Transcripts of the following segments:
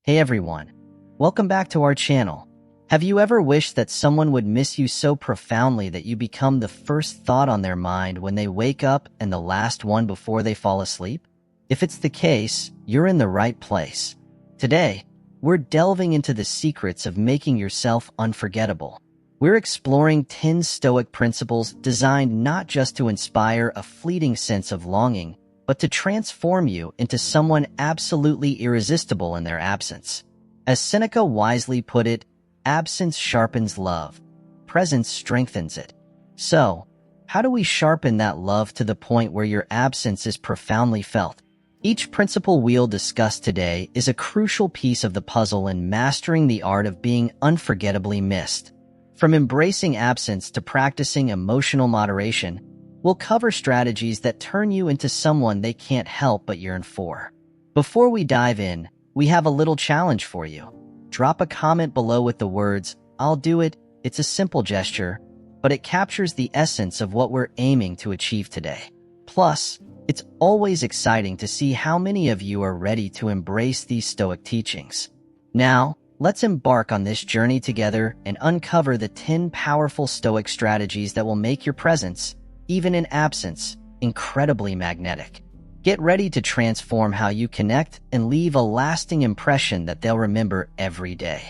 Hey everyone, welcome back to our channel. Have you ever wished that someone would miss you so profoundly that you become the first thought on their mind when they wake up and the last one before they fall asleep? If it's the case, you're in the right place. Today, we're delving into the secrets of making yourself unforgettable. We're exploring 10 Stoic principles designed not just to inspire a fleeting sense of longing, but to transform you into someone absolutely irresistible in their absence. As Seneca wisely put it, absence sharpens love, presence strengthens it. So, how do we sharpen that love to the point where your absence is profoundly felt? Each principle we'll discuss today is a crucial piece of the puzzle in mastering the art of being unforgettably missed. From embracing absence to practicing emotional moderation, we'll cover strategies that turn you into someone they can't help but yearn for. Before we dive in, we have a little challenge for you. Drop a comment below with the words, "I'll do it." It's a simple gesture, but it captures the essence of what we're aiming to achieve today. Plus, it's always exciting to see how many of you are ready to embrace these Stoic teachings. Now, let's embark on this journey together and uncover the 10 powerful Stoic strategies that will make your presence, even in absence, incredibly magnetic. Get ready to transform how you connect and leave a lasting impression that they'll remember every day.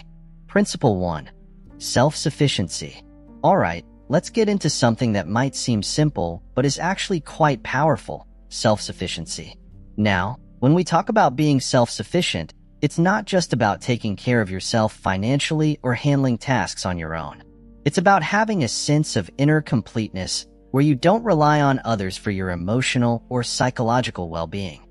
Principle 1. Self-sufficiency. Alright, let's get into something that might seem simple, but is actually quite powerful: self-sufficiency. Now, when we talk about being self-sufficient, it's not just about taking care of yourself financially or handling tasks on your own. It's about having a sense of inner completeness where you don't rely on others for your emotional or psychological well-being.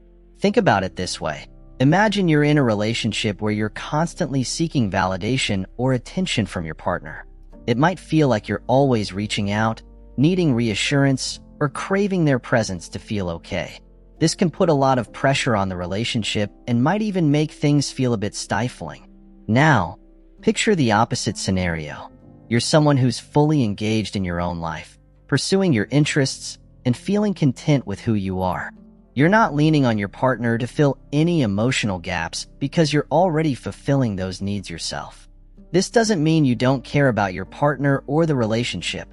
Think about it this way. Imagine you're in a relationship where you're constantly seeking validation or attention from your partner. It might feel like you're always reaching out, needing reassurance, or craving their presence to feel okay. This can put a lot of pressure on the relationship and might even make things feel a bit stifling. Now, picture the opposite scenario. You're someone who's fully engaged in your own life, pursuing your interests, and feeling content with who you are. You're not leaning on your partner to fill any emotional gaps because you're already fulfilling those needs yourself. This doesn't mean you don't care about your partner or the relationship.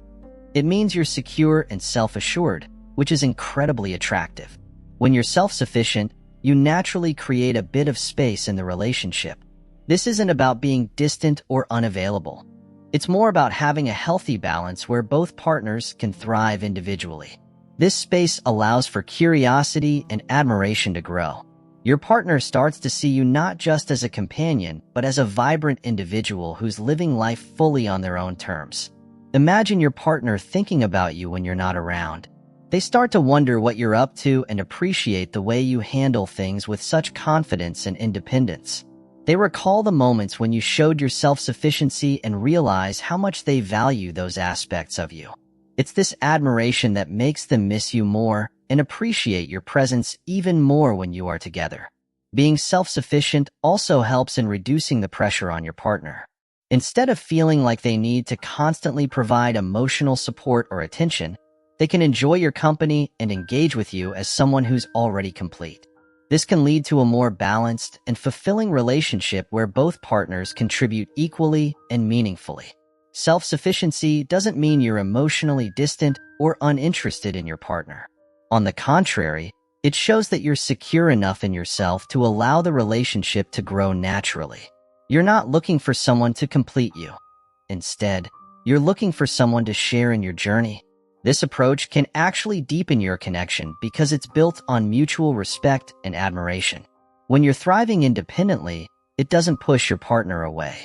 It means you're secure and self-assured, which is incredibly attractive. When you're self-sufficient, you naturally create a bit of space in the relationship. This isn't about being distant or unavailable. It's more about having a healthy balance where both partners can thrive individually. This space allows for curiosity and admiration to grow. Your partner starts to see you not just as a companion, but as a vibrant individual who's living life fully on their own terms. Imagine your partner thinking about you when you're not around. They start to wonder what you're up to and appreciate the way you handle things with such confidence and independence. They recall the moments when you showed your self-sufficiency and realize how much they value those aspects of you. It's this admiration that makes them miss you more and appreciate your presence even more when you are together. Being self-sufficient also helps in reducing the pressure on your partner. Instead of feeling like they need to constantly provide emotional support or attention, they can enjoy your company and engage with you as someone who's already complete. This can lead to a more balanced and fulfilling relationship where both partners contribute equally and meaningfully. Self-sufficiency doesn't mean you're emotionally distant or uninterested in your partner. On the contrary, it shows that you're secure enough in yourself to allow the relationship to grow naturally. You're not looking for someone to complete you. Instead, you're looking for someone to share in your journey. This approach can actually deepen your connection because it's built on mutual respect and admiration. When you're thriving independently, it doesn't push your partner away.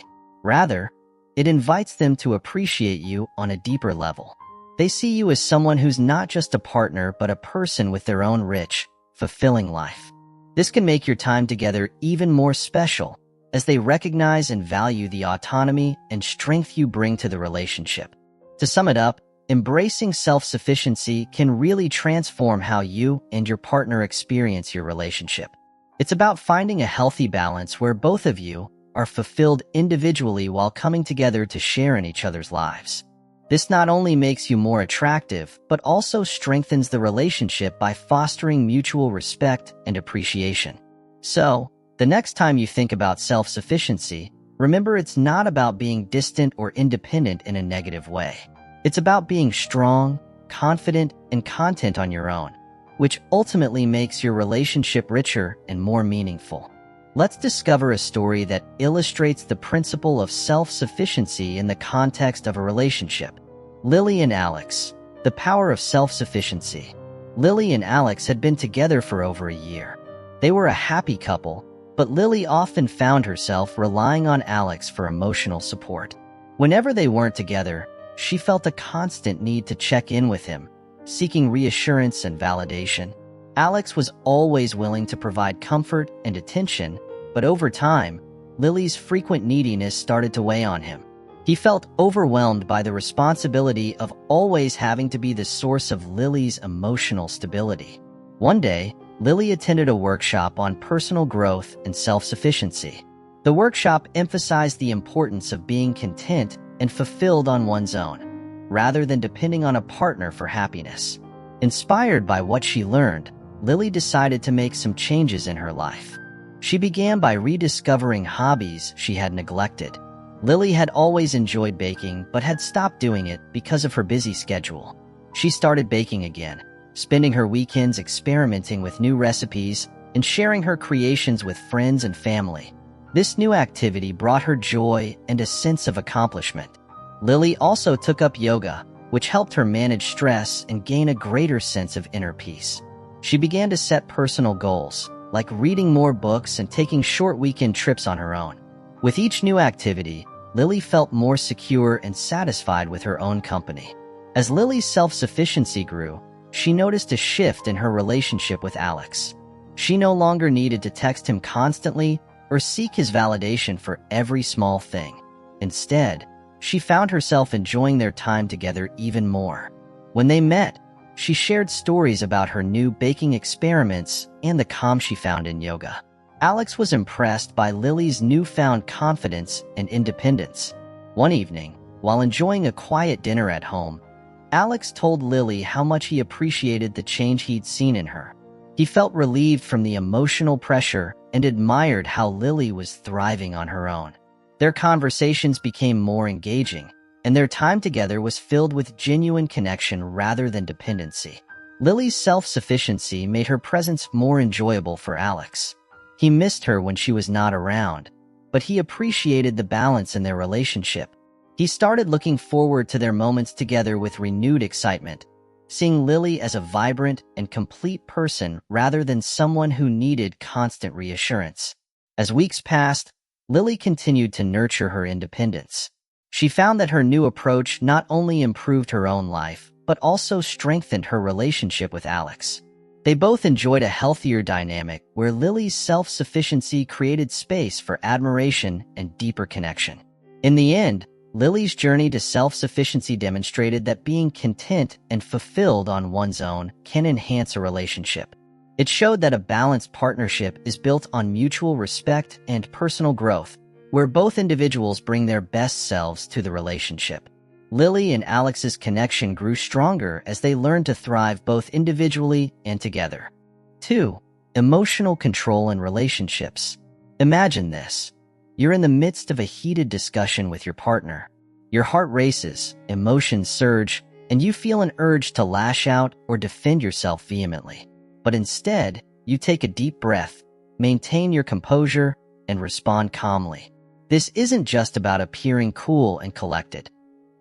Rather, it invites them to appreciate you on a deeper level. They see you as someone who's not just a partner but a person with their own rich, fulfilling life. This can make your time together even more special as they recognize and value the autonomy and strength you bring to the relationship. To sum it up, embracing self-sufficiency can really transform how you and your partner experience your relationship. It's about finding a healthy balance where both of you are fulfilled individually while coming together to share in each other's lives. This not only makes you more attractive, but also strengthens the relationship by fostering mutual respect and appreciation. So, The next time you think about self-sufficiency, remember it's not about being distant or independent in a negative way. It's about being strong, confident, and content on your own, which ultimately makes your relationship richer and more meaningful. Let's discover a story that illustrates the principle of self-sufficiency in the context of a relationship. Lily and Alex. The power of self-sufficiency. Lily and Alex had been together for over a year. They were a happy couple, but Lily often found herself relying on Alex for emotional support. Whenever they weren't together, she felt a constant need to check in with him, seeking reassurance and validation. Alex was always willing to provide comfort and attention, but over time, Lily's frequent neediness started to weigh on him. He felt overwhelmed by the responsibility of always having to be the source of Lily's emotional stability. One day, Lily attended a workshop on personal growth and self-sufficiency. The workshop emphasized the importance of being content and fulfilled on one's own, rather than depending on a partner for happiness. Inspired by what she learned, Lily decided to make some changes in her life. She began by rediscovering hobbies she had neglected. Lily had always enjoyed baking but had stopped doing it because of her busy schedule. She started baking again, spending her weekends experimenting with new recipes and sharing her creations with friends and family. This new activity brought her joy and a sense of accomplishment. Lily also took up yoga, which helped her manage stress and gain a greater sense of inner peace. She began to set personal goals, like reading more books and taking short weekend trips on her own. With each new activity, Lily felt more secure and satisfied with her own company. As Lily's self-sufficiency grew, she noticed a shift in her relationship with Alex. She no longer needed to text him constantly or seek his validation for every small thing. Instead, she found herself enjoying their time together even more. When they met, she shared stories about her new baking experiments and the calm she found in yoga. Alex was impressed by Lily's newfound confidence and independence. One evening, while enjoying a quiet dinner at home, Alex told Lily how much he appreciated the change he'd seen in her. He felt relieved from the emotional pressure and admired how Lily was thriving on her own. Their conversations became more engaging, and their time together was filled with genuine connection rather than dependency. Lily's self-sufficiency made her presence more enjoyable for Alex. He missed her when she was not around, but he appreciated the balance in their relationship. He started looking forward to their moments together with renewed excitement, seeing Lily as a vibrant and complete person rather than someone who needed constant reassurance. As weeks passed, Lily continued to nurture her independence. She found that her new approach not only improved her own life, but also strengthened her relationship with Alex. They both enjoyed a healthier dynamic where Lily's self-sufficiency created space for admiration and deeper connection. In the end, Lily's journey to self-sufficiency demonstrated that being content and fulfilled on one's own can enhance a relationship. It showed that a balanced partnership is built on mutual respect and personal growth, where both individuals bring their best selves to the relationship. Lily and Alex's connection grew stronger as they learned to thrive both individually and together. 2. Emotional control in relationships. Imagine this. You're in the midst of a heated discussion with your partner. Your heart races, emotions surge, and you feel an urge to lash out or defend yourself vehemently. But instead, you take a deep breath, maintain your composure, and respond calmly. This isn't just about appearing cool and collected.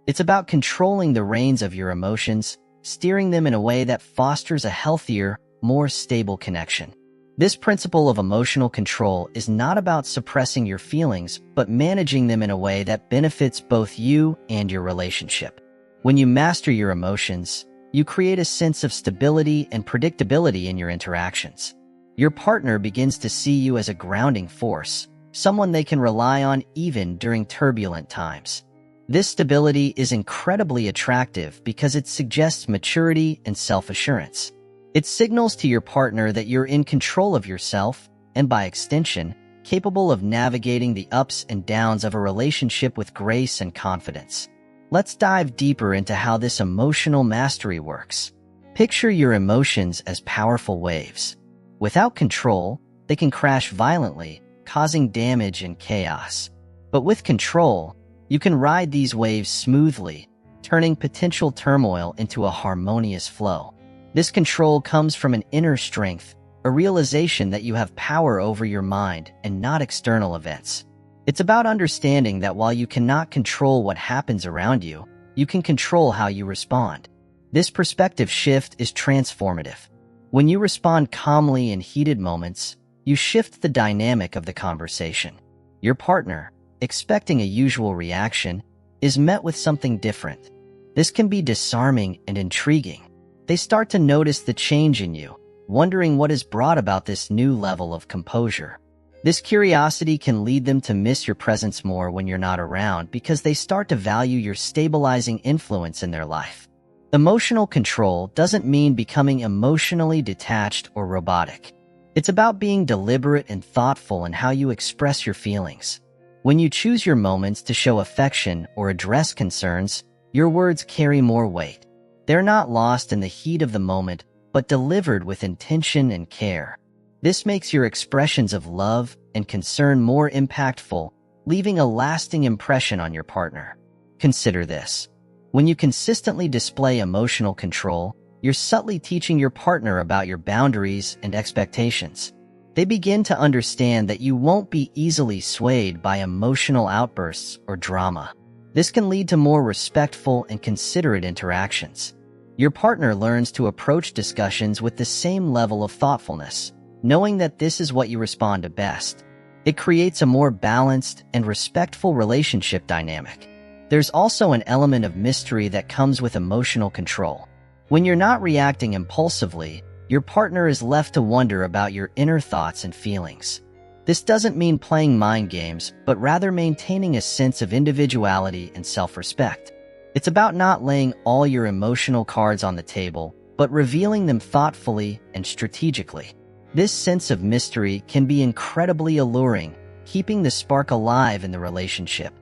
It's about controlling the reins of your emotions, steering them in a way that fosters a healthier, more stable connection. This principle of emotional control is not about suppressing your feelings, but managing them in a way that benefits both you and your relationship. When you master your emotions, you create a sense of stability and predictability in your interactions. Your partner begins to see you as a grounding force, someone they can rely on even during turbulent times. This stability is incredibly attractive because it suggests maturity and self-assurance. It signals to your partner that you're in control of yourself and, by extension, capable of navigating the ups and downs of a relationship with grace and confidence. Let's dive deeper into how this emotional mastery works. Picture your emotions as powerful waves. Without control, they can crash violently, causing damage and chaos. But with control, you can ride these waves smoothly, turning potential turmoil into a harmonious flow. This control comes from an inner strength, a realization that you have power over your mind and not external events. It's about understanding that while you cannot control what happens around you, you can control how you respond. This perspective shift is transformative. When you respond calmly in heated moments, you shift the dynamic of the conversation. Your partner, expecting a usual reaction, is met with something different. This can be disarming and intriguing. They start to notice the change in you, wondering what has brought about this new level of composure. This curiosity can lead them to miss your presence more when you're not around because they start to value your stabilizing influence in their life. Emotional control doesn't mean becoming emotionally detached or robotic. It's about being deliberate and thoughtful in how you express your feelings. When you choose your moments to show affection or address concerns, your words carry more weight. They're not lost in the heat of the moment, but delivered with intention and care. This makes your expressions of love and concern more impactful, leaving a lasting impression on your partner. Consider this. When you consistently display emotional control, you're subtly teaching your partner about your boundaries and expectations. They begin to understand that you won't be easily swayed by emotional outbursts or drama. This can lead to more respectful and considerate interactions. Your partner learns to approach discussions with the same level of thoughtfulness, knowing that this is what you respond to best. It creates a more balanced and respectful relationship dynamic. There's also an element of mystery that comes with emotional control. When you're not reacting impulsively, your partner is left to wonder about your inner thoughts and feelings. This doesn't mean playing mind games, but rather maintaining a sense of individuality and self-respect. It's about not laying all your emotional cards on the table, but revealing them thoughtfully and strategically. This sense of mystery can be incredibly alluring, keeping the spark alive in the relationship.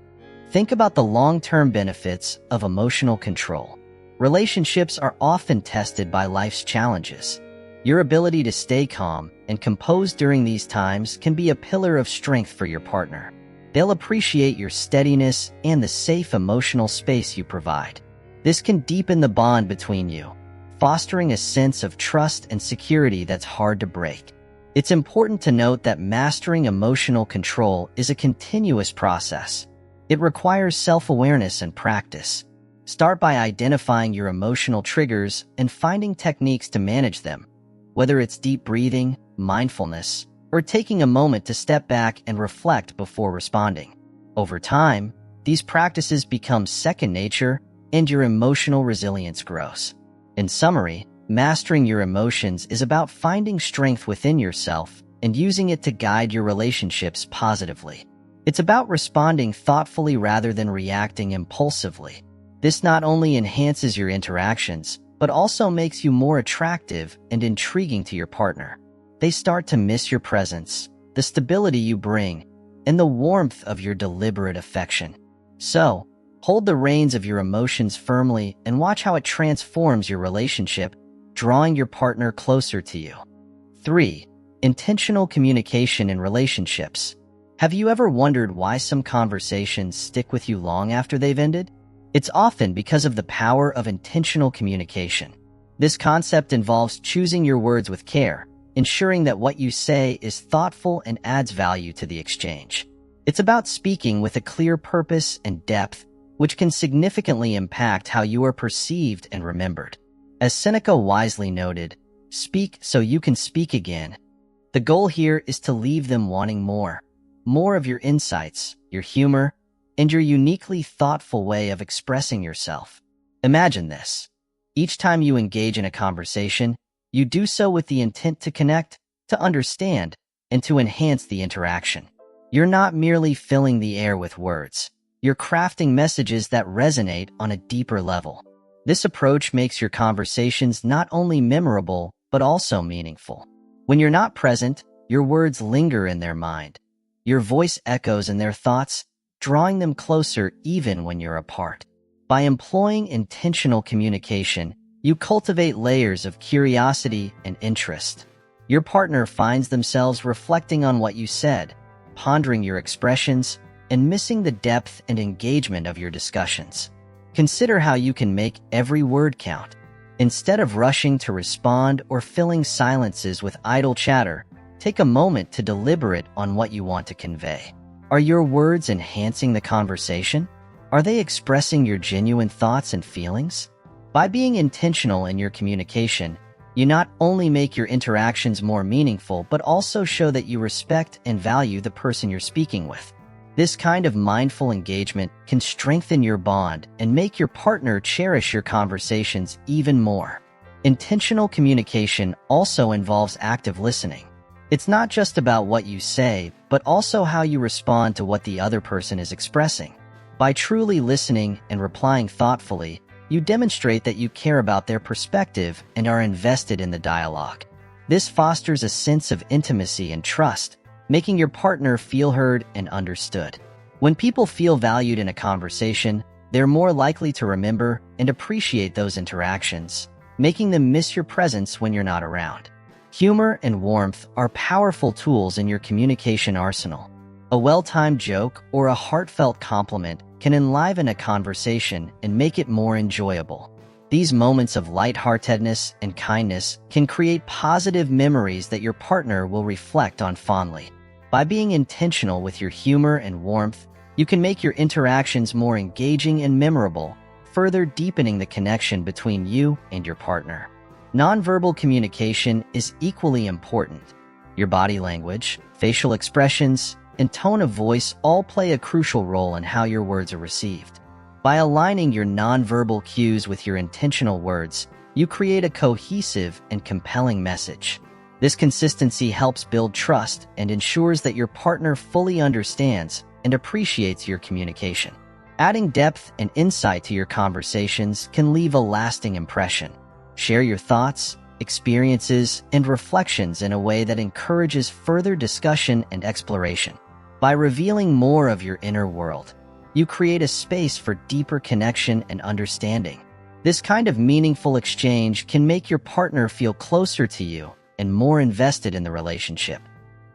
Think about the long-term benefits of emotional control. Relationships are often tested by life's challenges. Your ability to stay calm and composed during these times can be a pillar of strength for your partner. They'll appreciate your steadiness and the safe emotional space you provide. This can deepen the bond between you, fostering a sense of trust and security that's hard to break. It's important to note that mastering emotional control is a continuous process. It requires self-awareness and practice. Start by identifying your emotional triggers and finding techniques to manage them, whether it's deep breathing, mindfulness, or taking a moment to step back and reflect before responding. Over time, these practices become second nature and your emotional resilience grows. In summary, mastering your emotions is about finding strength within yourself and using it to guide your relationships positively. It's about responding thoughtfully rather than reacting impulsively. This not only enhances your interactions, but also makes you more attractive and intriguing to your partner. They start to miss your presence, the stability you bring, and the warmth of your deliberate affection. So, hold the reins of your emotions firmly and watch how it transforms your relationship, drawing your partner closer to you. 3. Intentional communication in relationships. Have you ever wondered why some conversations stick with you long after they've ended? It's often because of the power of intentional communication. This concept involves choosing your words with care, ensuring that what you say is thoughtful and adds value to the exchange. It's about speaking with a clear purpose and depth, which can significantly impact how you are perceived and remembered. As Seneca wisely noted, "Speak so you can speak again." The goal here is to leave them wanting more of your insights, your humor, and your uniquely thoughtful way of expressing yourself. Imagine this. Each time you engage in a conversation, you do so with the intent to connect, to understand, and to enhance the interaction. You're not merely filling the air with words. You're crafting messages that resonate on a deeper level. This approach makes your conversations not only memorable, but also meaningful. When you're not present, your words linger in their mind. Your voice echoes in their thoughts, drawing them closer even when you're apart. By employing intentional communication, you cultivate layers of curiosity and interest. Your partner finds themselves reflecting on what you said, pondering your expressions, and missing the depth and engagement of your discussions. Consider how you can make every word count. Instead of rushing to respond or filling silences with idle chatter, take a moment to deliberate on what you want to convey. Are your words enhancing the conversation? Are they expressing your genuine thoughts and feelings? By being intentional in your communication, you not only make your interactions more meaningful, but also show that you respect and value the person you're speaking with. This kind of mindful engagement can strengthen your bond and make your partner cherish your conversations even more. Intentional communication also involves active listening. It's not just about what you say, but also how you respond to what the other person is expressing. By truly listening and replying thoughtfully, you demonstrate that you care about their perspective and are invested in the dialogue. This fosters a sense of intimacy and trust, making your partner feel heard and understood. When people feel valued in a conversation, they're more likely to remember and appreciate those interactions, making them miss your presence when you're not around. Humor and warmth are powerful tools in your communication arsenal. A well-timed joke or a heartfelt compliment can enliven a conversation and make it more enjoyable. These moments of lightheartedness and kindness can create positive memories that your partner will reflect on fondly. By being intentional with your humor and warmth, you can make your interactions more engaging and memorable, further deepening the connection between you and your partner. Nonverbal communication is equally important. Your body language, facial expressions, and tone of voice all play a crucial role in how your words are received. By aligning your nonverbal cues with your intentional words, you create a cohesive and compelling message. This consistency helps build trust and ensures that your partner fully understands and appreciates your communication. Adding depth and insight to your conversations can leave a lasting impression. Share your thoughts, experiences, and reflections in a way that encourages further discussion and exploration. By revealing more of your inner world, you create a space for deeper connection and understanding. This kind of meaningful exchange can make your partner feel closer to you and more invested in the relationship.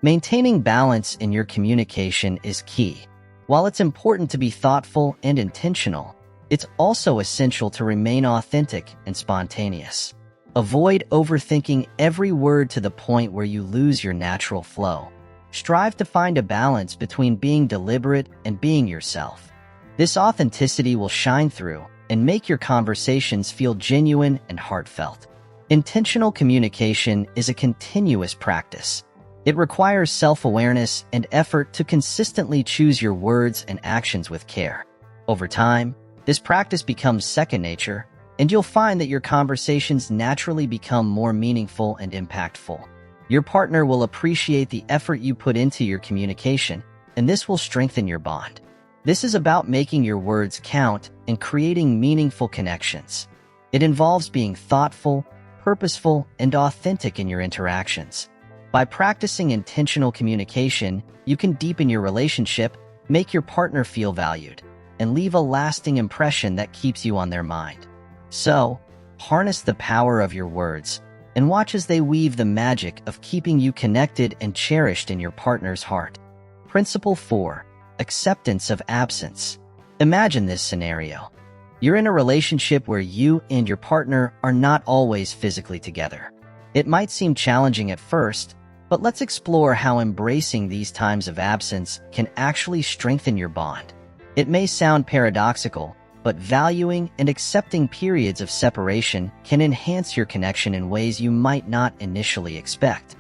Maintaining balance in your communication is key. While it's important to be thoughtful and intentional, it's also essential to remain authentic and spontaneous. Avoid overthinking every word to the point where you lose your natural flow. Strive to find a balance between being deliberate and being yourself. This authenticity will shine through and make your conversations feel genuine and heartfelt. Intentional communication is a continuous practice. It requires self-awareness and effort to consistently choose your words and actions with care. Over time, this practice becomes second nature, and you'll find that your conversations naturally become more meaningful and impactful. Your partner will appreciate the effort you put into your communication, and this will strengthen your bond. This is about making your words count and creating meaningful connections. It involves being thoughtful, purposeful, and authentic in your interactions. By practicing intentional communication, you can deepen your relationship, make your partner feel valued, and leave a lasting impression that keeps you on their mind. So, harness the power of your words and watch as they weave the magic of keeping you connected and cherished in your partner's heart. Principle 4. Acceptance of absence. Imagine this scenario. You're in a relationship where you and your partner are not always physically together. It might seem challenging at first, but let's explore how embracing these times of absence can actually strengthen your bond. It may sound paradoxical, but valuing and accepting periods of separation can enhance your connection in ways you might not initially expect.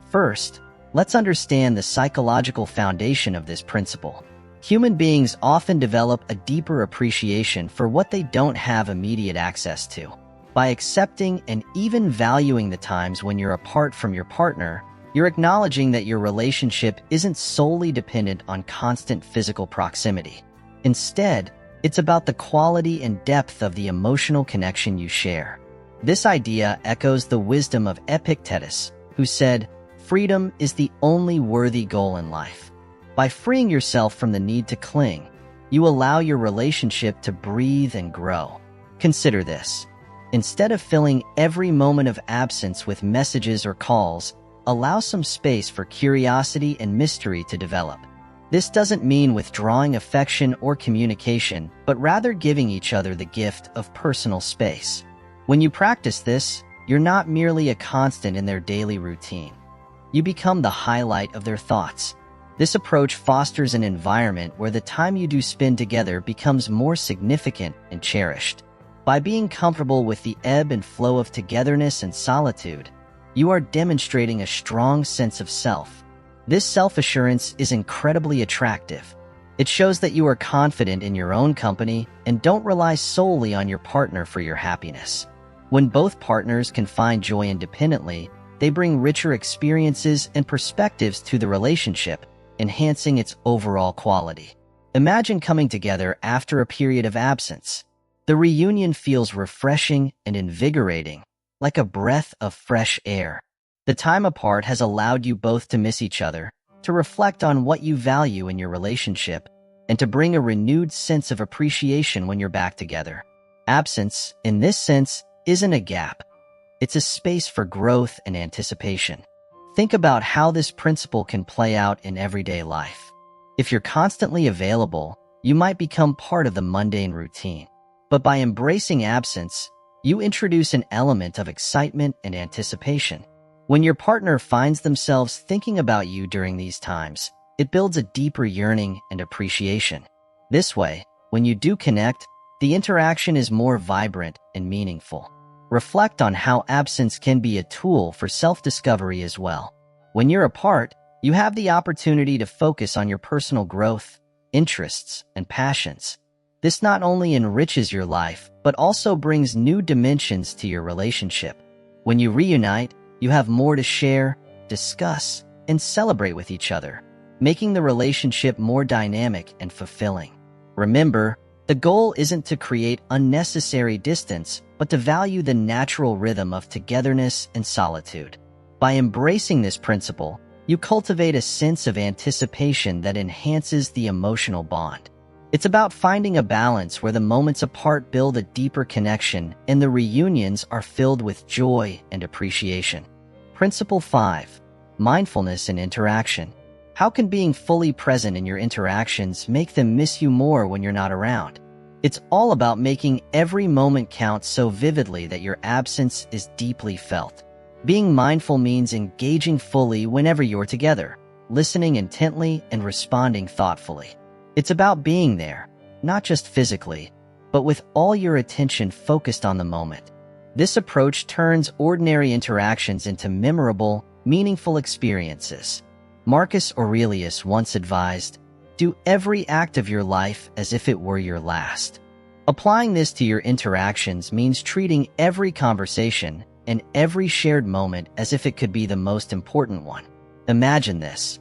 First, let's understand the psychological foundation of this principle. Human beings often develop a deeper appreciation for what they don't have immediate access to. By accepting and even valuing the times when you're apart from your partner, you're acknowledging that your relationship isn't solely dependent on constant physical proximity. Instead, it's about the quality and depth of the emotional connection you share. This idea echoes the wisdom of Epictetus, who said, "Freedom is the only worthy goal in life." By freeing yourself from the need to cling, you allow your relationship to breathe and grow. Consider this. Instead of filling every moment of absence with messages or calls, allow some space for curiosity and mystery to develop. This doesn't mean withdrawing affection or communication, but rather giving each other the gift of personal space. When you practice this, you're not merely a constant in their daily routine. You become the highlight of their thoughts. This approach fosters an environment where the time you do spend together becomes more significant and cherished. By being comfortable with the ebb and flow of togetherness and solitude, you are demonstrating a strong sense of self. This self-assurance is incredibly attractive. It shows that you are confident in your own company and don't rely solely on your partner for your happiness. When both partners can find joy independently, they bring richer experiences and perspectives to the relationship, enhancing its overall quality. Imagine coming together after a period of absence. The reunion feels refreshing and invigorating, like a breath of fresh air. The time apart has allowed you both to miss each other, to reflect on what you value in your relationship, and to bring a renewed sense of appreciation when you're back together. Absence, in this sense, isn't a gap. It's a space for growth and anticipation. Think about how this principle can play out in everyday life. If you're constantly available, you might become part of the mundane routine. But by embracing absence, you introduce an element of excitement and anticipation. When your partner finds themselves thinking about you during these times, it builds a deeper yearning and appreciation. This way, when you do connect, the interaction is more vibrant and meaningful. Reflect on how absence can be a tool for self-discovery as well. When you're apart, you have the opportunity to focus on your personal growth, interests, and passions. This not only enriches your life, but also brings new dimensions to your relationship. When you reunite, you have more to share, discuss, and celebrate with each other, making the relationship more dynamic and fulfilling. Remember, the goal isn't to create unnecessary distance, but to value the natural rhythm of togetherness and solitude. By embracing this principle, you cultivate a sense of anticipation that enhances the emotional bond. It's about finding a balance where the moments apart build a deeper connection and the reunions are filled with joy and appreciation. Principle 5. Mindfulness and interaction. How can being fully present in your interactions make them miss you more when you're not around? It's all about making every moment count so vividly that your absence is deeply felt. Being mindful means engaging fully whenever you're together, listening intently and responding thoughtfully. It's about being there, not just physically, but with all your attention focused on the moment. This approach turns ordinary interactions into memorable, meaningful experiences. Marcus Aurelius once advised, "Do every act of your life as if it were your last." Applying this to your interactions means treating every conversation and every shared moment as if it could be the most important one. Imagine this.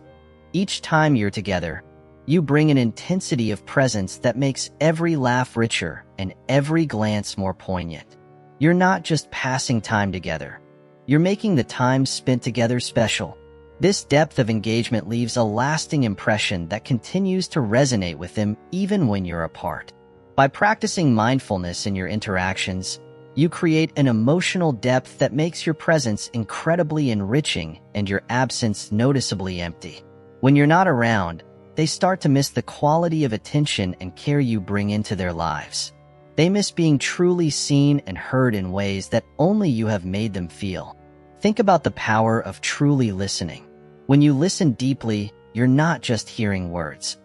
Each time you're together, you bring an intensity of presence that makes every laugh richer and every glance more poignant. You're not just passing time together. You're making the time spent together special. This depth of engagement leaves a lasting impression that continues to resonate with them even when you're apart. By practicing mindfulness in your interactions, you create an emotional depth that makes your presence incredibly enriching and your absence noticeably empty. When you're not around, they start to miss the quality of attention and care you bring into their lives. They miss being truly seen and heard in ways that only you have made them feel. Think about the power of truly listening. When you listen deeply, you're not just hearing words.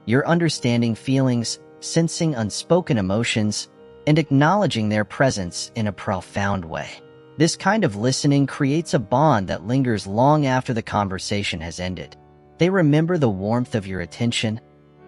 You're understanding feelings, sensing unspoken emotions, and acknowledging their presence in a profound way. This kind of listening creates a bond that lingers long after the conversation has ended. They remember the warmth of your attention,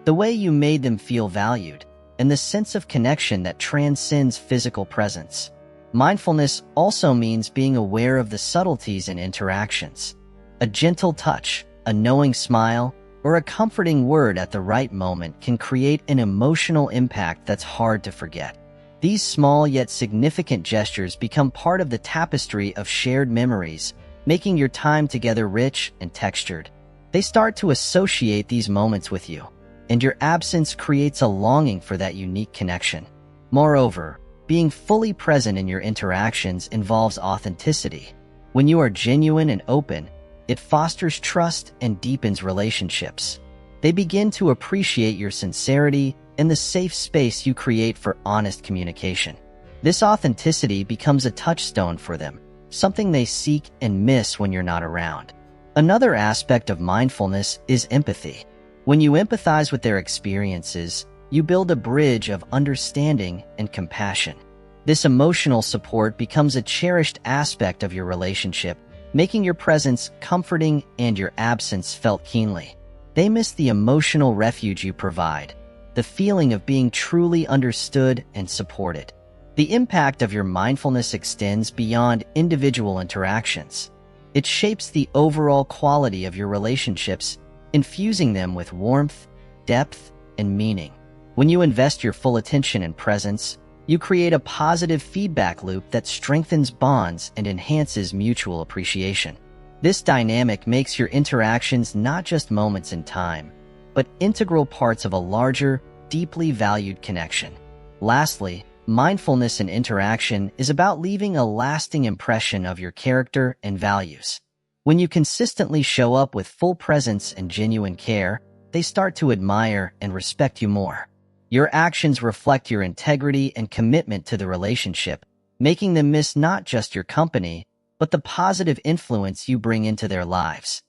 the way you made them feel valued, and the sense of connection that transcends physical presence. Mindfulness also means being aware of the subtleties in interactions. A gentle touch, a knowing smile, or a comforting word at the right moment can create an emotional impact that's hard to forget. These small yet significant gestures become part of the tapestry of shared memories, making your time together rich and textured. They start to associate these moments with you, and your absence creates a longing for that unique connection. Moreover, being fully present in your interactions involves authenticity. When you are genuine and open, it fosters trust and deepens relationships. They begin to appreciate your sincerity and the safe space you create for honest communication. This authenticity becomes a touchstone for them, something they seek and miss when you're not around. Another aspect of mindfulness is empathy. When you empathize with their experiences, you build a bridge of understanding and compassion. This emotional support becomes a cherished aspect of your relationship, making your presence comforting and your absence felt keenly. They miss the emotional refuge you provide, the feeling of being truly understood and supported. The impact of your mindfulness extends beyond individual interactions. It shapes the overall quality of your relationships, infusing them with warmth, depth, and meaning. When you invest your full attention and presence, you create a positive feedback loop that strengthens bonds and enhances mutual appreciation. This dynamic makes your interactions not just moments in time, but integral parts of a larger, deeply valued connection. Lastly, mindfulness in interaction is about leaving a lasting impression of your character and values. When you consistently show up with full presence and genuine care, they start to admire and respect you more. Your actions reflect your integrity and commitment to the relationship, making them miss not just your company, but the positive influence you bring into their lives.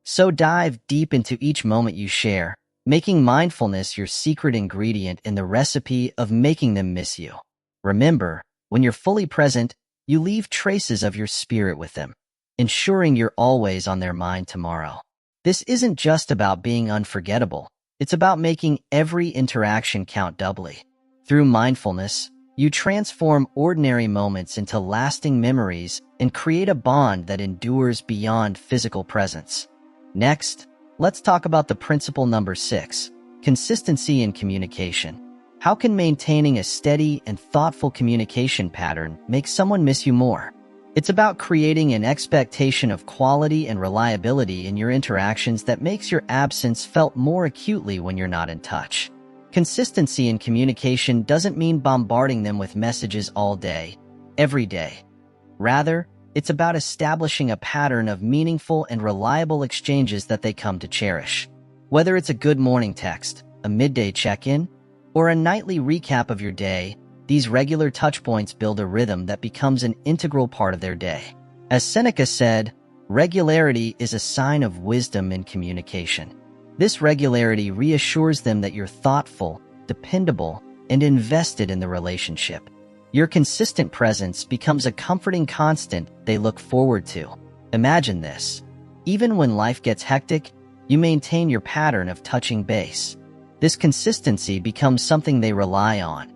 So dive deep into each moment you share, making mindfulness your secret ingredient in the recipe of making them miss you. Remember, when you're fully present, you leave traces of your spirit with them, ensuring you're always on their mind tomorrow. This isn't just about being unforgettable. It's about making every interaction count doubly. Through mindfulness, you transform ordinary moments into lasting memories and create a bond that endures beyond physical presence. Next, let's talk about the principle number 6, consistency in communication. How can maintaining a steady and thoughtful communication pattern make someone miss you more? It's about creating an expectation of quality and reliability in your interactions that makes your absence felt more acutely when you're not in touch. Consistency in communication doesn't mean bombarding them with messages all day, every day. Rather, it's about establishing a pattern of meaningful and reliable exchanges that they come to cherish. Whether it's a good morning text, a midday check-in, or a nightly recap of your day, these regular touchpoints build a rhythm that becomes an integral part of their day. As Seneca said, regularity is a sign of wisdom in communication. This regularity reassures them that you're thoughtful, dependable, and invested in the relationship. Your consistent presence becomes a comforting constant they look forward to. Imagine this. Even when life gets hectic, you maintain your pattern of touching base. This consistency becomes something they rely on,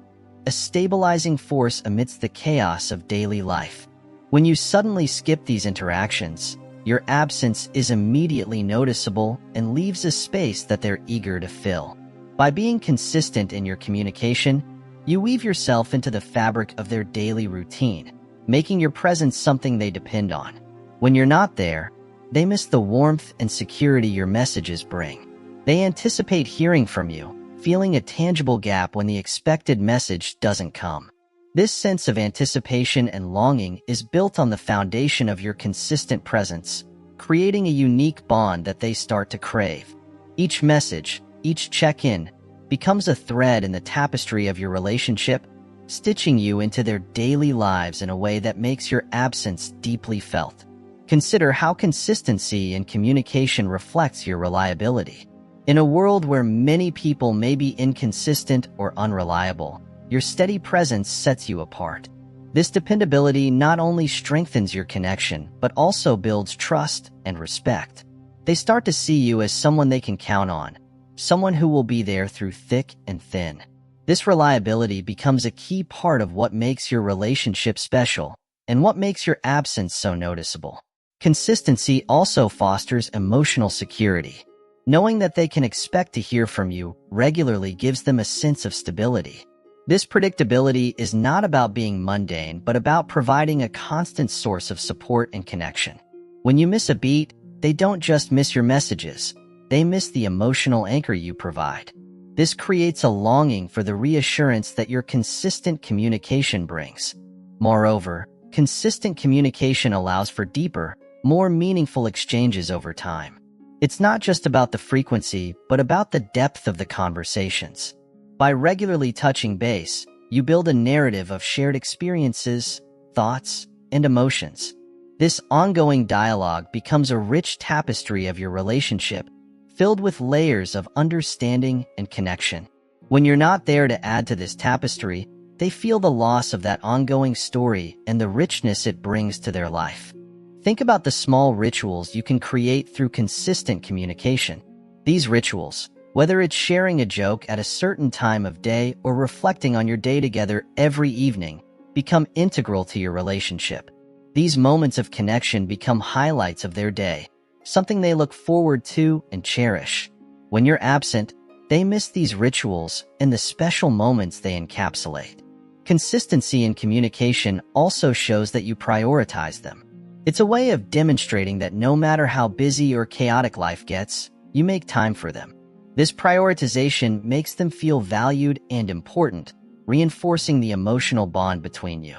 a stabilizing force amidst the chaos of daily life. When you suddenly skip these interactions, your absence is immediately noticeable and leaves a space that they're eager to fill. By being consistent in your communication, you weave yourself into the fabric of their daily routine, making your presence something they depend on. When you're not there, they miss the warmth and security your messages bring. They anticipate hearing from you, feeling a tangible gap when the expected message doesn't come. This sense of anticipation and longing is built on the foundation of your consistent presence, creating a unique bond that they start to crave. Each message, each check-in, becomes a thread in the tapestry of your relationship, stitching you into their daily lives in a way that makes your absence deeply felt. Consider how consistency in communication reflects your reliability. In a world where many people may be inconsistent or unreliable, your steady presence sets you apart. This dependability not only strengthens your connection, but also builds trust and respect. They start to see you as someone they can count on, someone who will be there through thick and thin. This reliability becomes a key part of what makes your relationship special and what makes your absence so noticeable. Consistency also fosters emotional security. Knowing that they can expect to hear from you regularly gives them a sense of stability. This predictability is not about being mundane, but about providing a constant source of support and connection. When you miss a beat, they don't just miss your messages, they miss the emotional anchor you provide. This creates a longing for the reassurance that your consistent communication brings. Moreover, consistent communication allows for deeper, more meaningful exchanges over time. It's not just about the frequency, but about the depth of the conversations. By regularly touching base, you build a narrative of shared experiences, thoughts, and emotions. This ongoing dialogue becomes a rich tapestry of your relationship, filled with layers of understanding and connection. When you're not there to add to this tapestry, they feel the loss of that ongoing story and the richness it brings to their life. Think about the small rituals you can create through consistent communication. These rituals, whether it's sharing a joke at a certain time of day or reflecting on your day together every evening, become integral to your relationship. These moments of connection become highlights of their day, something they look forward to and cherish. When you're absent, they miss these rituals and the special moments they encapsulate. Consistency in communication also shows that you prioritize them. It's a way of demonstrating that no matter how busy or chaotic life gets, you make time for them. This prioritization makes them feel valued and important, reinforcing the emotional bond between you.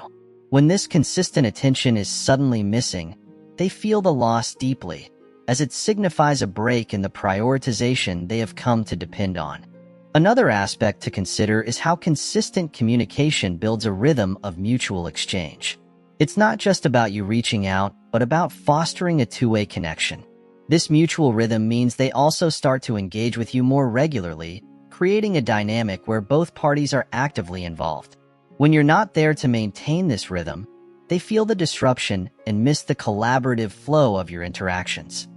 When this consistent attention is suddenly missing, they feel the loss deeply, as it signifies a break in the prioritization they have come to depend on. Another aspect to consider is how consistent communication builds a rhythm of mutual exchange. It's not just about you reaching out, but about fostering a two-way connection. This mutual rhythm means they also start to engage with you more regularly, creating a dynamic where both parties are actively involved. When you're not there to maintain this rhythm, they feel the disruption and miss the collaborative flow of your interactions.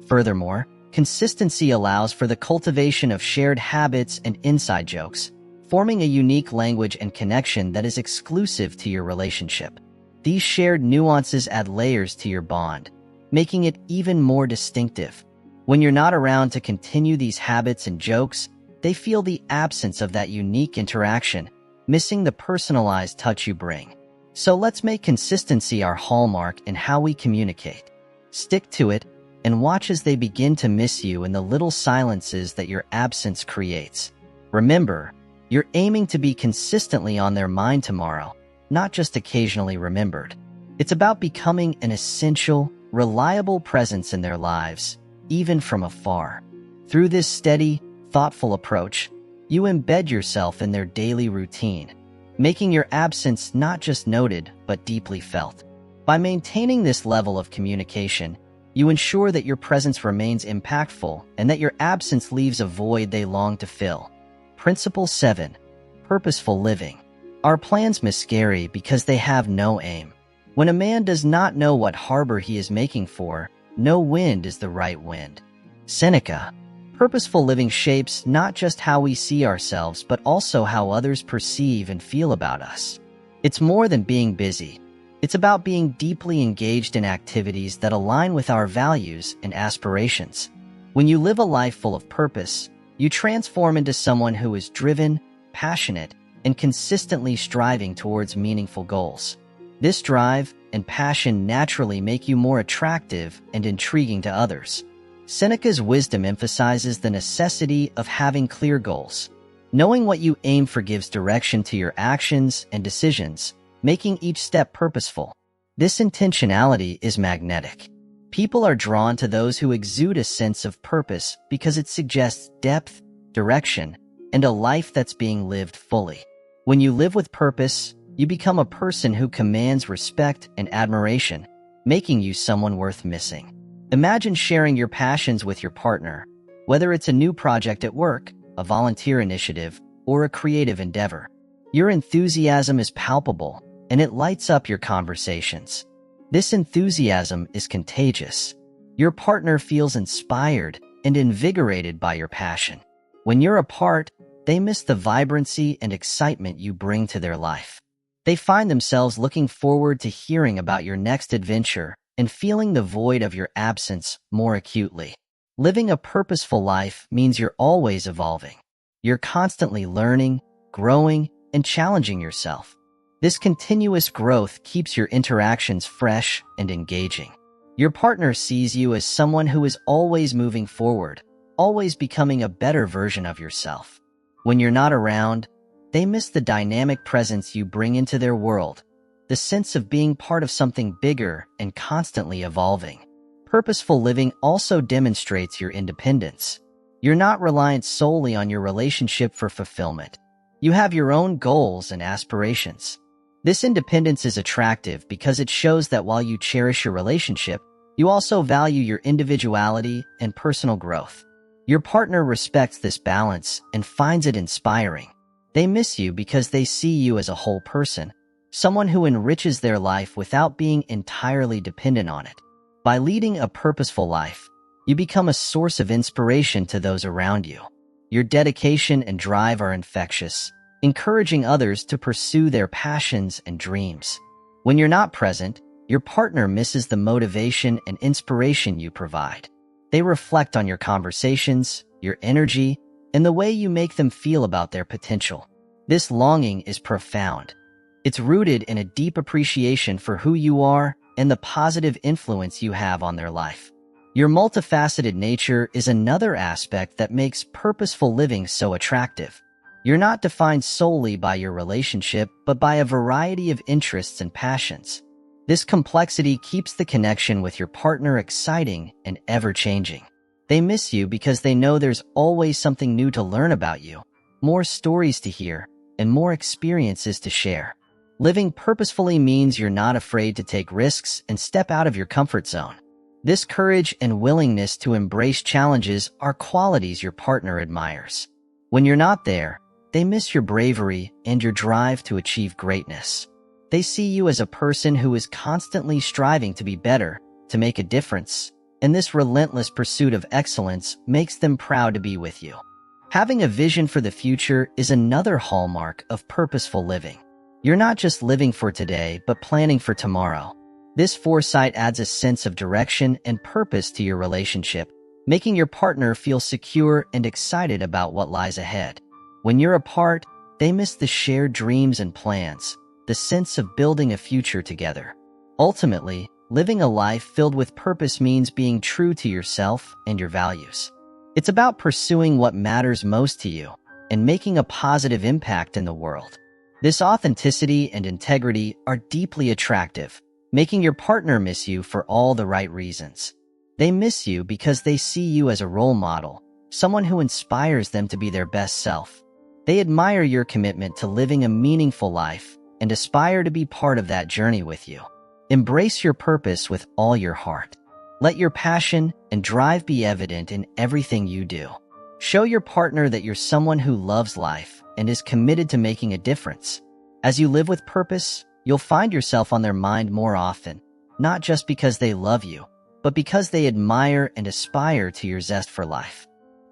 Furthermore, consistency allows for the cultivation of shared habits and inside jokes, forming a unique language and connection that is exclusive to your relationship. These shared nuances add layers to your bond, making it even more distinctive. When you're not around to continue these habits and jokes, they feel the absence of that unique interaction, missing the personalized touch you bring. So let's make consistency our hallmark in how we communicate. Stick to it and watch as they begin to miss you in the little silences that your absence creates. Remember, you're aiming to be consistently on their mind tomorrow, not just occasionally remembered. It's about becoming an essential, reliable presence in their lives, even from afar. Through this steady, thoughtful approach, you embed yourself in their daily routine, making your absence not just noted, but deeply felt. By maintaining this level of communication, you ensure that your presence remains impactful and that your absence leaves a void they long to fill. Principle 7. Purposeful living. Our plans miscarry because they have no aim. When a man does not know what harbor he is making for, no wind is the right wind. Seneca. Purposeful living shapes not just how we see ourselves, but also how others perceive and feel about us. It's more than being busy. It's about being deeply engaged in activities that align with our values and aspirations. When you live a life full of purpose, you transform into someone who is driven, passionate, and consistently striving towards meaningful goals. This drive and passion naturally make you more attractive and intriguing to others. Seneca's wisdom emphasizes the necessity of having clear goals. Knowing what you aim for gives direction to your actions and decisions, making each step purposeful. This intentionality is magnetic. People are drawn to those who exude a sense of purpose because it suggests depth, direction, and a life that's being lived fully. When you live with purpose, you become a person who commands respect and admiration, making you someone worth missing. Imagine sharing your passions with your partner, whether it's a new project at work, a volunteer initiative, or a creative endeavor. Your enthusiasm is palpable, and it lights up your conversations. This enthusiasm is contagious. Your partner feels inspired and invigorated by your passion. When you're apart, they miss the vibrancy and excitement you bring to their life. They find themselves looking forward to hearing about your next adventure and feeling the void of your absence more acutely. Living a purposeful life means you're always evolving. You're constantly learning, growing, and challenging yourself. This continuous growth keeps your interactions fresh and engaging. Your partner sees you as someone who is always moving forward, always becoming a better version of yourself. When you're not around, they miss the dynamic presence you bring into their world, the sense of being part of something bigger and constantly evolving. Purposeful living also demonstrates your independence. You're not reliant solely on your relationship for fulfillment. You have your own goals and aspirations. This independence is attractive because it shows that while you cherish your relationship, you also value your individuality and personal growth. Your partner respects this balance and finds it inspiring. They miss you because they see you as a whole person, someone who enriches their life without being entirely dependent on it. By leading a purposeful life, you become a source of inspiration to those around you. Your dedication and drive are infectious, encouraging others to pursue their passions and dreams. When you're not present, your partner misses the motivation and inspiration you provide. They reflect on your conversations, your energy, and the way you make them feel about their potential. This longing is profound. It's rooted in a deep appreciation for who you are and the positive influence you have on their life. Your multifaceted nature is another aspect that makes purposeful living so attractive. You're not defined solely by your relationship, but by a variety of interests and passions. This complexity keeps the connection with your partner exciting and ever-changing. They miss you because they know there's always something new to learn about you, more stories to hear, and more experiences to share. Living purposefully means you're not afraid to take risks and step out of your comfort zone. This courage and willingness to embrace challenges are qualities your partner admires. When you're not there, they miss your bravery and your drive to achieve greatness. They see you as a person who is constantly striving to be better, to make a difference, and this relentless pursuit of excellence makes them proud to be with you. Having a vision for the future is another hallmark of purposeful living. You're not just living for today, but planning for tomorrow. This foresight adds a sense of direction and purpose to your relationship, making your partner feel secure and excited about what lies ahead. When you're apart, they miss the shared dreams and plans, the sense of building a future together. Ultimately, living a life filled with purpose means being true to yourself and your values. It's about pursuing what matters most to you and making a positive impact in the world. This authenticity and integrity are deeply attractive, making your partner miss you for all the right reasons. They miss you because they see you as a role model, someone who inspires them to be their best self. They admire your commitment to living a meaningful life and aspire to be part of that journey with you. Embrace your purpose with all your heart. Let your passion and drive be evident in everything you do. Show your partner that you're someone who loves life and is committed to making a difference. As you live with purpose, you'll find yourself on their mind more often, not just because they love you, but because they admire and aspire to your zest for life.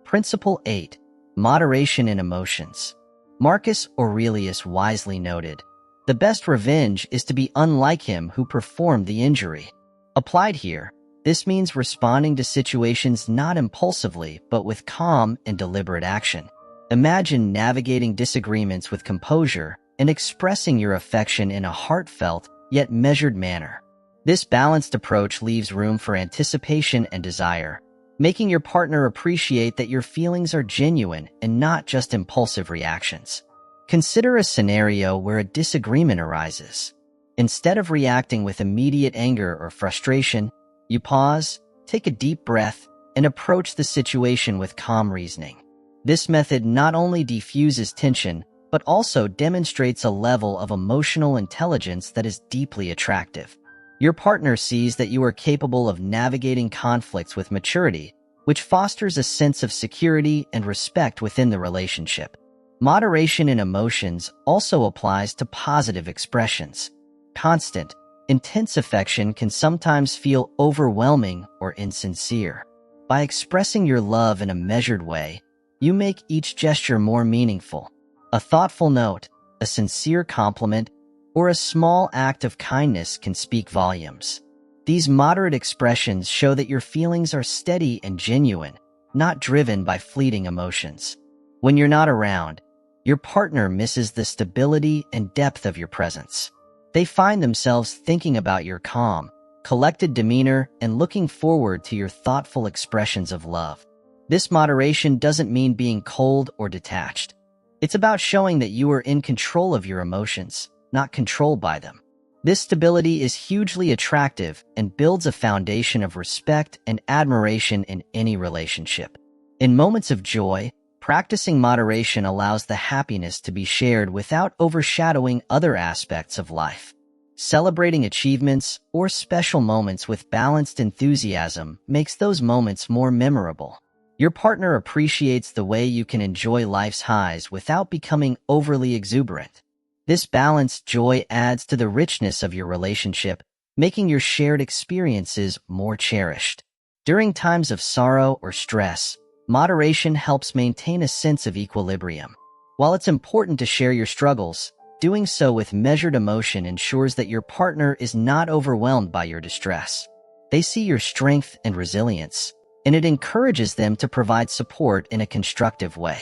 Principle 8. Moderation in emotions. Marcus Aurelius wisely noted, "The best revenge is to be unlike him who performed the injury." Applied here, this means responding to situations not impulsively, but with calm and deliberate action. Imagine navigating disagreements with composure and expressing your affection in a heartfelt yet measured manner. This balanced approach leaves room for anticipation and desire, making your partner appreciate that your feelings are genuine and not just impulsive reactions. Consider a scenario where a disagreement arises. Instead of reacting with immediate anger or frustration, you pause, take a deep breath, and approach the situation with calm reasoning. This method not only diffuses tension, but also demonstrates a level of emotional intelligence that is deeply attractive. Your partner sees that you are capable of navigating conflicts with maturity, which fosters a sense of security and respect within the relationship. Moderation in emotions also applies to positive expressions. Constant, intense affection can sometimes feel overwhelming or insincere. By expressing your love in a measured way, you make each gesture more meaningful. A thoughtful note, a sincere compliment, or a small act of kindness can speak volumes. These moderate expressions show that your feelings are steady and genuine, not driven by fleeting emotions. When you're not around, your partner misses the stability and depth of your presence. They find themselves thinking about your calm, collected demeanor and looking forward to your thoughtful expressions of love. This moderation doesn't mean being cold or detached. It's about showing that you are in control of your emotions, not controlled by them. This stability is hugely attractive and builds a foundation of respect and admiration in any relationship. In moments of joy, practicing moderation allows the happiness to be shared without overshadowing other aspects of life. Celebrating achievements or special moments with balanced enthusiasm makes those moments more memorable. Your partner appreciates the way you can enjoy life's highs without becoming overly exuberant. This balanced joy adds to the richness of your relationship, making your shared experiences more cherished. During times of sorrow or stress, moderation helps maintain a sense of equilibrium. While it's important to share your struggles, doing so with measured emotion ensures that your partner is not overwhelmed by your distress. They see your strength and resilience, and it encourages them to provide support in a constructive way.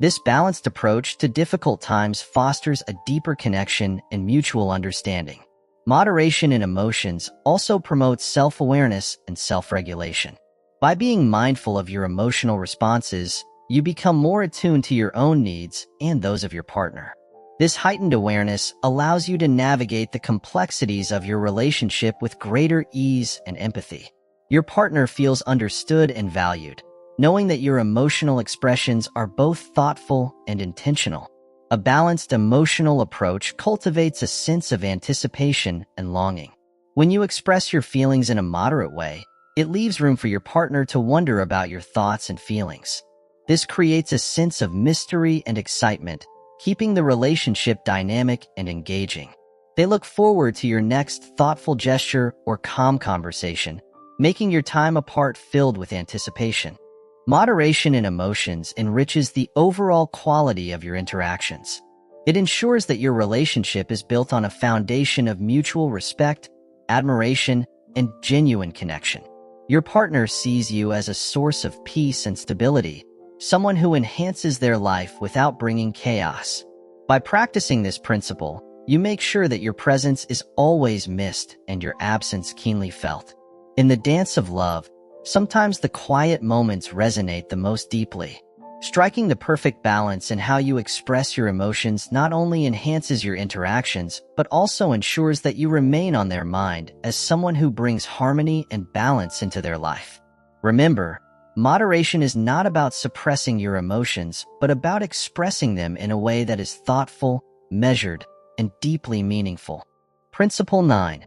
This balanced approach to difficult times fosters a deeper connection and mutual understanding. Moderation in emotions also promotes self-awareness and self-regulation. By being mindful of your emotional responses, you become more attuned to your own needs and those of your partner. This heightened awareness allows you to navigate the complexities of your relationship with greater ease and empathy. Your partner feels understood and valued, knowing that your emotional expressions are both thoughtful and intentional. A balanced emotional approach cultivates a sense of anticipation and longing. When you express your feelings in a moderate way, it leaves room for your partner to wonder about your thoughts and feelings. This creates a sense of mystery and excitement, keeping the relationship dynamic and engaging. They look forward to your next thoughtful gesture or calm conversation, making your time apart filled with anticipation. Moderation in emotions enriches the overall quality of your interactions. It ensures that your relationship is built on a foundation of mutual respect, admiration, and genuine connection. Your partner sees you as a source of peace and stability, someone who enhances their life without bringing chaos. By practicing this principle, you make sure that your presence is always missed and your absence keenly felt. In the dance of love, sometimes the quiet moments resonate the most deeply. Striking the perfect balance in how you express your emotions not only enhances your interactions, but also ensures that you remain on their mind as someone who brings harmony and balance into their life. Remember, moderation is not about suppressing your emotions, but about expressing them in a way that is thoughtful, measured, and deeply meaningful. Principle 9.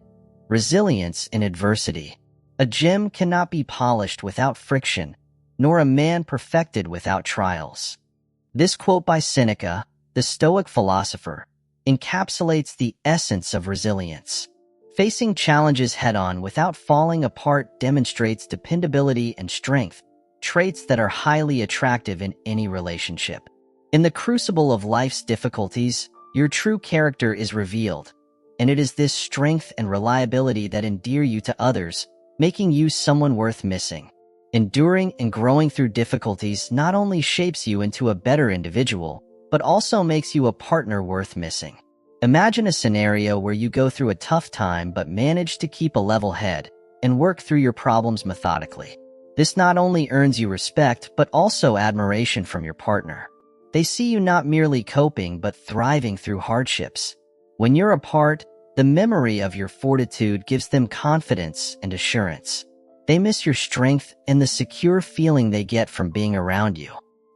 Resilience in adversity. A gem cannot be polished without friction, nor a man perfected without trials. This quote by Seneca, the Stoic philosopher, encapsulates the essence of resilience. Facing challenges head-on without falling apart demonstrates dependability and strength, traits that are highly attractive in any relationship. In the crucible of life's difficulties, your true character is revealed, and it is this strength and reliability that endear you to others, making you someone worth missing. Enduring and growing through difficulties not only shapes you into a better individual, but also makes you a partner worth missing. Imagine a scenario where you go through a tough time but manage to keep a level head and work through your problems methodically. This not only earns you respect, but also admiration from your partner. They see you not merely coping, but thriving through hardships. When you're apart, the memory of your fortitude gives them confidence and assurance. They miss your strength and the secure feeling they get from being around you.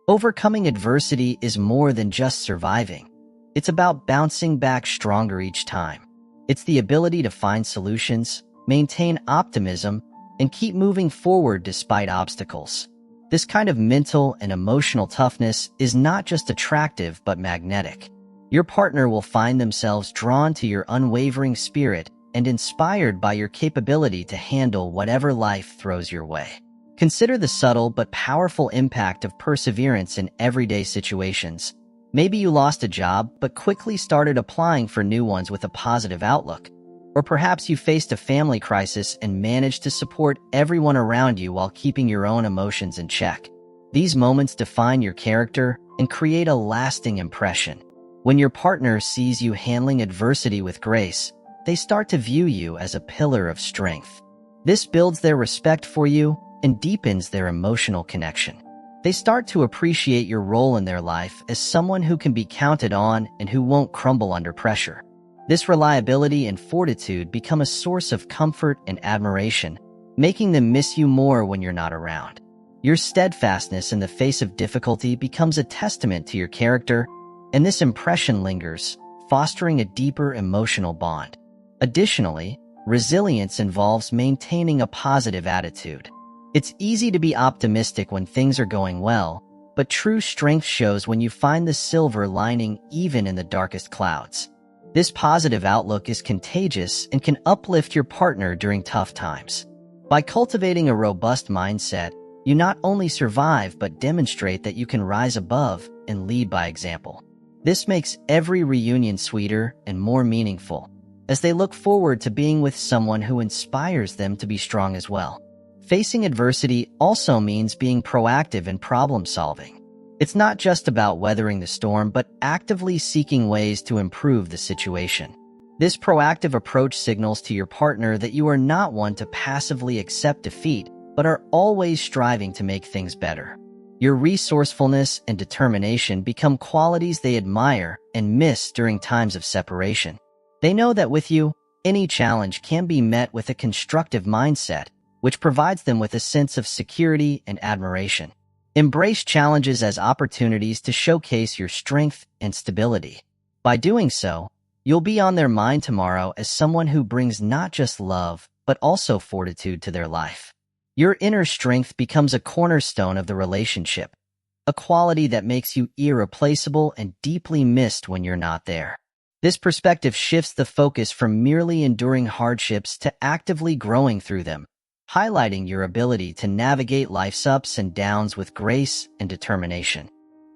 Overcoming adversity is more than just surviving. It's about bouncing back stronger each time. It's the ability to find solutions, maintain optimism, and keep moving forward despite obstacles. This kind of mental and emotional toughness is not just attractive but magnetic. Your partner will find themselves drawn to your unwavering spirit and inspired by your capability to handle whatever life throws your way. Consider the subtle but powerful impact of perseverance in everyday situations. Maybe you lost a job but quickly started applying for new ones with a positive outlook. Or perhaps you faced a family crisis and managed to support everyone around you while keeping your own emotions in check. These moments define your character and create a lasting impression. When your partner sees you handling adversity with grace, they start to view you as a pillar of strength. This builds their respect for you and deepens their emotional connection. They start to appreciate your role in their life as someone who can be counted on and who won't crumble under pressure. This reliability and fortitude become a source of comfort and admiration, making them miss you more when you're not around. Your steadfastness in the face of difficulty becomes a testament to your character, and this impression lingers, fostering a deeper emotional bond. Additionally, resilience involves maintaining a positive attitude. It's easy to be optimistic when things are going well, but true strength shows when you find the silver lining even in the darkest clouds. This positive outlook is contagious and can uplift your partner during tough times. By cultivating a robust mindset, you not only survive but demonstrate that you can rise above and lead by example. This makes every reunion sweeter and more meaningful, as they look forward to being with someone who inspires them to be strong as well. Facing adversity also means being proactive in problem solving. It's not just about weathering the storm, but actively seeking ways to improve the situation. This proactive approach signals to your partner that you are not one to passively accept defeat, but are always striving to make things better. Your resourcefulness and determination become qualities they admire and miss during times of separation. They know that with you, any challenge can be met with a constructive mindset, which provides them with a sense of security and admiration. Embrace challenges as opportunities to showcase your strength and stability. By doing so, you'll be on their mind tomorrow as someone who brings not just love, but also fortitude to their life. Your inner strength becomes a cornerstone of the relationship, a quality that makes you irreplaceable and deeply missed when you're not there. This perspective shifts the focus from merely enduring hardships to actively growing through them, highlighting your ability to navigate life's ups and downs with grace and determination.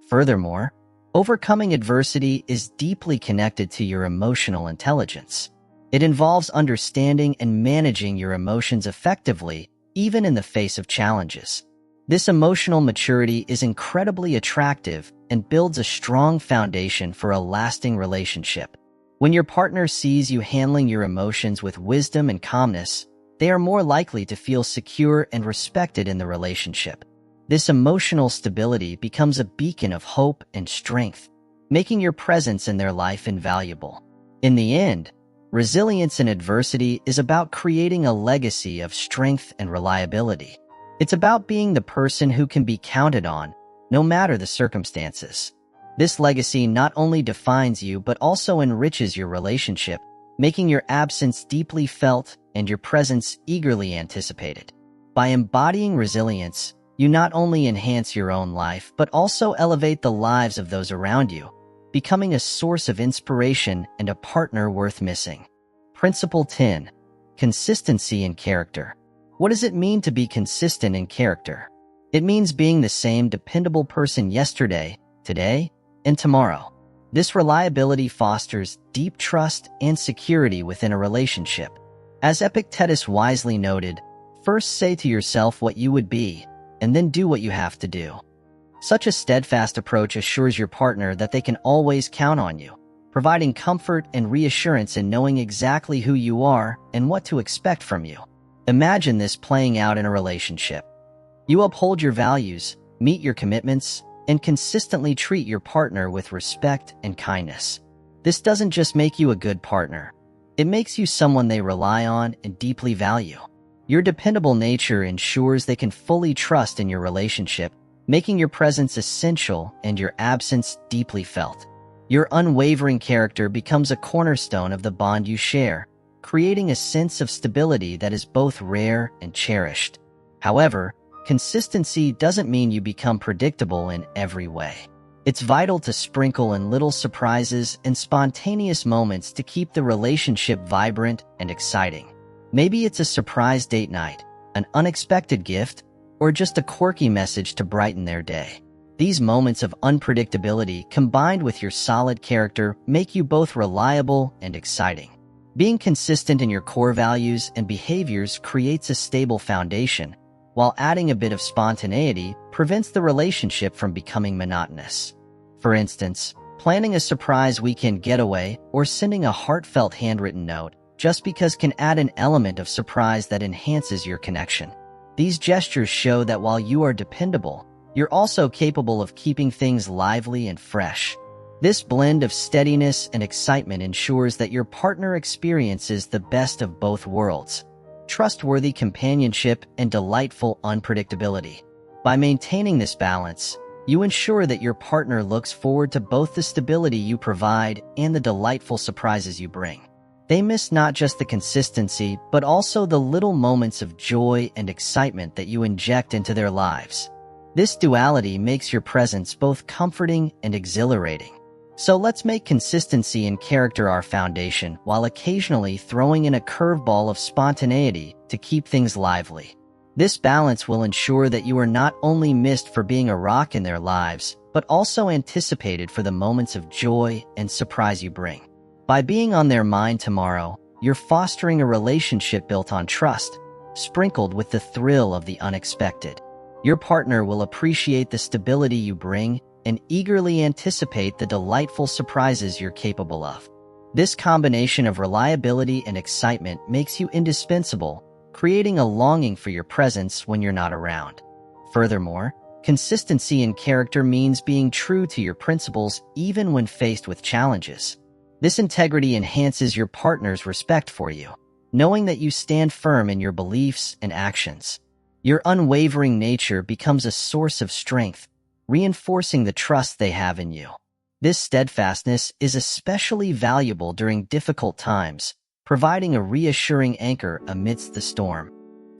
Furthermore, overcoming adversity is deeply connected to your emotional intelligence. It involves understanding and managing your emotions effectively, even in the face of challenges. This emotional maturity is incredibly attractive and builds a strong foundation for a lasting relationship. When your partner sees you handling your emotions with wisdom and calmness, they are more likely to feel secure and respected in the relationship. This emotional stability becomes a beacon of hope and strength, making your presence in their life invaluable. In the end, resilience in adversity is about creating a legacy of strength and reliability. It's about being the person who can be counted on, no matter the circumstances. This legacy not only defines you but also enriches your relationship, making your absence deeply felt and your presence eagerly anticipated. By embodying resilience, you not only enhance your own life but also elevate the lives of those around you, becoming a source of inspiration and a partner worth missing. Principle 10. Consistency in character. What does it mean to be consistent in character? It means being the same dependable person yesterday, today, and tomorrow. This reliability fosters deep trust and security within a relationship. As Epictetus wisely noted, first say to yourself what you would be, and then do what you have to do. Such a steadfast approach assures your partner that they can always count on you, providing comfort and reassurance in knowing exactly who you are and what to expect from you. Imagine this playing out in a relationship. You uphold your values, meet your commitments, and consistently treat your partner with respect and kindness. This doesn't just make you a good partner. It makes you someone they rely on and deeply value. Your dependable nature ensures they can fully trust in your relationship, making your presence essential and your absence deeply felt. Your unwavering character becomes a cornerstone of the bond you share, creating a sense of stability that is both rare and cherished. However, consistency doesn't mean you become predictable in every way. It's vital to sprinkle in little surprises and spontaneous moments to keep the relationship vibrant and exciting. Maybe it's a surprise date night, an unexpected gift, or just a quirky message to brighten their day. These moments of unpredictability combined with your solid character make you both reliable and exciting. Being consistent in your core values and behaviors creates a stable foundation, while adding a bit of spontaneity prevents the relationship from becoming monotonous. For instance, planning a surprise weekend getaway or sending a heartfelt handwritten note just because can add an element of surprise that enhances your connection. These gestures show that while you are dependable, you're also capable of keeping things lively and fresh. This blend of steadiness and excitement ensures that your partner experiences the best of both worlds: trustworthy companionship and delightful unpredictability. By maintaining this balance, you ensure that your partner looks forward to both the stability you provide and the delightful surprises you bring. They miss not just the consistency, but also the little moments of joy and excitement that you inject into their lives. This duality makes your presence both comforting and exhilarating. So let's make consistency in character our foundation, while occasionally throwing in a curveball of spontaneity to keep things lively. This balance will ensure that you are not only missed for being a rock in their lives, but also anticipated for the moments of joy and surprise you bring. By being on their mind tomorrow, you're fostering a relationship built on trust, sprinkled with the thrill of the unexpected. Your partner will appreciate the stability you bring and eagerly anticipate the delightful surprises you're capable of. This combination of reliability and excitement makes you indispensable, creating a longing for your presence when you're not around. Furthermore, consistency in character means being true to your principles even when faced with challenges. This integrity enhances your partner's respect for you, knowing that you stand firm in your beliefs and actions. Your unwavering nature becomes a source of strength, reinforcing the trust they have in you. This steadfastness is especially valuable during difficult times, providing a reassuring anchor amidst the storm.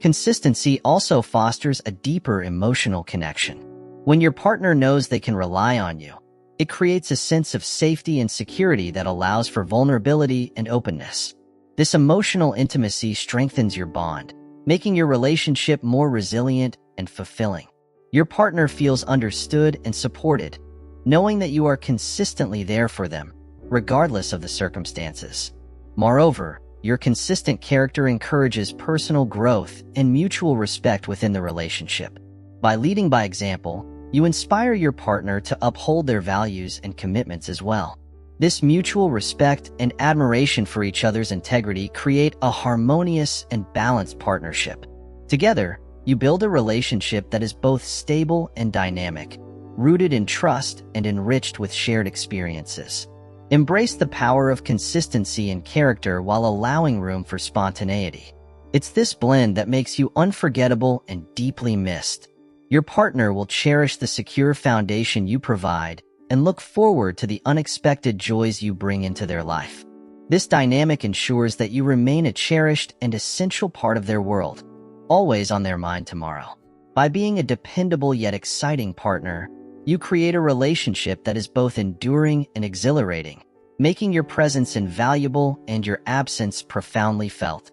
Consistency also fosters a deeper emotional connection. When your partner knows they can rely on you, it creates a sense of safety and security that allows for vulnerability and openness. This emotional intimacy strengthens your bond, making your relationship more resilient and fulfilling. Your partner feels understood and supported, knowing that you are consistently there for them, regardless of the circumstances. Moreover, your consistent character encourages personal growth and mutual respect within the relationship. By leading by example, you inspire your partner to uphold their values and commitments as well. This mutual respect and admiration for each other's integrity create a harmonious and balanced partnership. Together, you build a relationship that is both stable and dynamic, rooted in trust and enriched with shared experiences. Embrace the power of consistency and character while allowing room for spontaneity. It's this blend that makes you unforgettable and deeply missed. Your partner will cherish the secure foundation you provide and look forward to the unexpected joys you bring into their life. This dynamic ensures that you remain a cherished and essential part of their world, always on their mind tomorrow. By being a dependable yet exciting partner, you create a relationship that is both enduring and exhilarating, making your presence invaluable and your absence profoundly felt.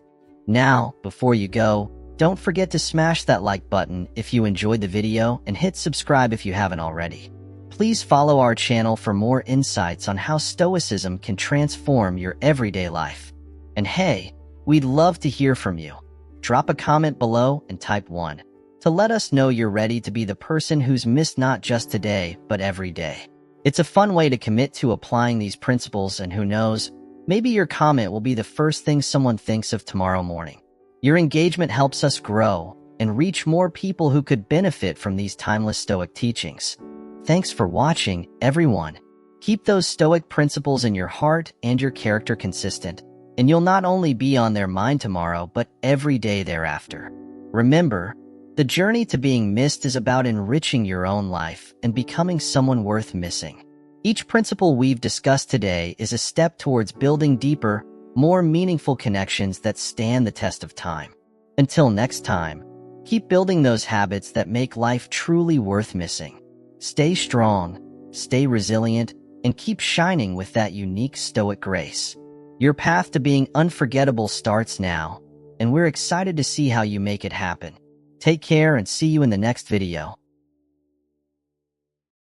Now, before you go, don't forget to smash that like button if you enjoyed the video and hit subscribe if you haven't already. Please follow our channel for more insights on how Stoicism can transform your everyday life. And hey, we'd love to hear from you. Drop a comment below and type 1 to let us know you're ready to be the person who's missed not just today, but every day. It's a fun way to commit to applying these principles, and who knows, maybe your comment will be the first thing someone thinks of tomorrow morning. Your engagement helps us grow and reach more people who could benefit from these timeless Stoic teachings. Thanks for watching, everyone. Keep those Stoic principles in your heart and your character consistent, and you'll not only be on their mind tomorrow, but every day thereafter. Remember, the journey to being missed is about enriching your own life and becoming someone worth missing. Each principle we've discussed today is a step towards building deeper, more meaningful connections that stand the test of time. Until next time, keep building those habits that make life truly worth missing. Stay strong, stay resilient, and keep shining with that unique Stoic grace. Your path to being unforgettable starts now, and we're excited to see how you make it happen. Take care and see you in the next video.